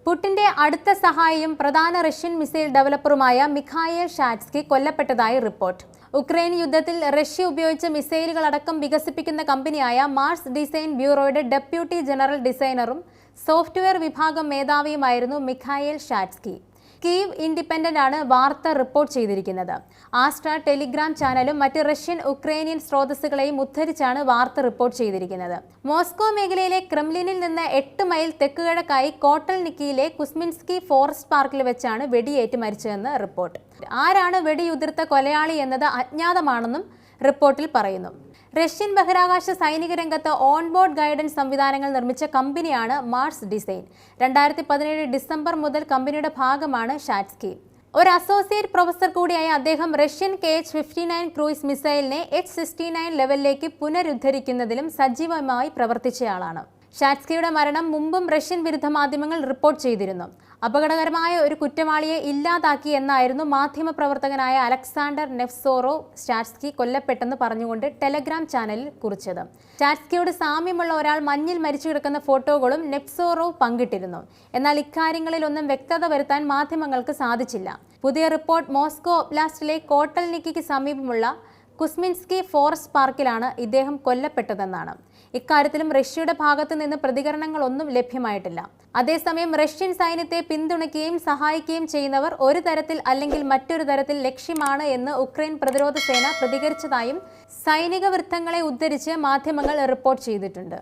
പുടിന്റെ അടുത്ത സഹായിയും പ്രധാന റഷ്യൻ മിസൈൽ ഡെവലപ്പറുമായ മിഖായേൽ ഷാറ്റ്സ്കി കൊല്ലപ്പെട്ടതായി റിപ്പോർട്ട്. ഉക്രൈൻ യുദ്ധത്തിൽ റഷ്യ ഉപയോഗിച്ച മിസൈലുകളടക്കം വികസിപ്പിക്കുന്ന കമ്പനിയായ മാർസ് ഡിസൈൻ ബ്യൂറോയുടെ ഡെപ്യൂട്ടി ജനറൽ ഡിസൈനറും സോഫ്റ്റ്വെയർ വിഭാഗം മേധാവിയുമായിരുന്നു മിഖായേൽ ഷാറ്റ്സ്കി. കീവ് ഇൻഡിപെൻഡന്റ് ആണ് വാർത്ത റിപ്പോർട്ട് ചെയ്തിരിക്കുന്നത്. ആസ്ട്ര ടെലിഗ്രാം ചാനലും മറ്റ് റഷ്യൻ ഉക്രൈനിയൻ സ്രോതസ്സുകളെയും ഉദ്ധരിച്ചാണ് വാർത്ത റിപ്പോർട്ട് ചെയ്തിരിക്കുന്നത്. മോസ്കോ മേഖലയിലെ ക്രെംലിനിൽ നിന്ന് 8 മൈൽ തെക്കുകിഴക്കായി കോട്ടൽനിക്കിയിലെ കുസ്മിൻസ്കി ഫോറസ്റ്റ് പാർക്കിൽ വെച്ചാണ് വെടിയേറ്റ് മരിച്ചതെന്ന് റിപ്പോർട്ട്. ആരാണ് വെടിയുതിർത്ത കൊലയാളി എന്നത് അജ്ഞാതമാണെന്നും റിപ്പോർട്ടിൽ പറയുന്നു. റഷ്യൻ ബഹിരാകാശ സൈനിക രംഗത്ത് ഓൺബോർഡ് ഗൈഡൻസ് സംവിധാനങ്ങൾ നിർമ്മിച്ച കമ്പനിയാണ് മാർസ് ഡിസൈൻ. 2017 ഡിസംബർ മുതൽ കമ്പനിയുടെ ഭാഗമാണ് ഷാറ്റ്സ്കി. ഒരു അസോസിയേറ്റ് പ്രൊഫസർ കൂടിയായ അദ്ദേഹം റഷ്യൻ KH-59 ക്രൂയിസ് മിസൈലിനെ H-69 ലെവലിലേക്ക് പുനരുദ്ധരിക്കുന്നതിലും സജീവമായി പ്രവർത്തിച്ചയാളാണ്. ഷാറ്റ്സ്കിയുടെ മരണം മുമ്പും റഷ്യൻ വിരുദ്ധ മാധ്യമങ്ങൾ റിപ്പോർട്ട് ചെയ്തിരുന്നു. അപകടകരമായ ഒരു കുറ്റവാളിയെ ഇല്ലാതാക്കി എന്നായിരുന്നു മാധ്യമപ്രവർത്തകനായ അലക്സാണ്ടർ നെവ്സോറോവ് ഷാറ്റ്സ്കി കൊല്ലപ്പെട്ടെന്ന് പറഞ്ഞുകൊണ്ട് ടെലഗ്രാം ചാനലിൽ കുറിച്ചത്. ഷാറ്റ്സ്കിയോട് സാമ്യമുള്ള ഒരാൾ മഞ്ഞിൽ മരിച്ചു കിടക്കുന്ന ഫോട്ടോകളും നെവ്സോറോവ് പങ്കിട്ടിരുന്നു. എന്നാൽ ഇക്കാര്യങ്ങളിലൊന്നും വ്യക്തത വരുത്താൻ മാധ്യമങ്ങൾക്ക് സാധിച്ചില്ല. പുതിയ റിപ്പോർട്ട് മോസ്കോ ഒബ്ലാസ്റ്റിലെ കോട്ടൽനിക്കിക്ക് സമീപമുള്ള കുസ്മിൻസ്കി ഫോറസ്റ്റ് പാർക്കിലാണ് ഇദ്ദേഹം കൊല്ലപ്പെട്ടതെന്നാണ്. ഇക്കാര്യത്തിലും റഷ്യയുടെ ഭാഗത്തു നിന്ന് പ്രതികരണങ്ങളൊന്നും ലഭ്യമായിട്ടില്ല. അതേസമയം റഷ്യൻ സൈന്യത്തെ പിന്തുണയ്ക്കുകയും സഹായിക്കുകയും ചെയ്യുന്നവർ ഒരു തരത്തിൽ അല്ലെങ്കിൽ മറ്റൊരു തരത്തിൽ ലക്ഷ്യമാണ് എന്ന് ഉക്രൈൻ പ്രതിരോധ സേന പ്രതികരിച്ചതായും സൈനിക വൃത്തങ്ങളെ ഉദ്ധരിച്ച് മാധ്യമങ്ങൾ റിപ്പോർട്ട് ചെയ്തിട്ടുണ്ട്.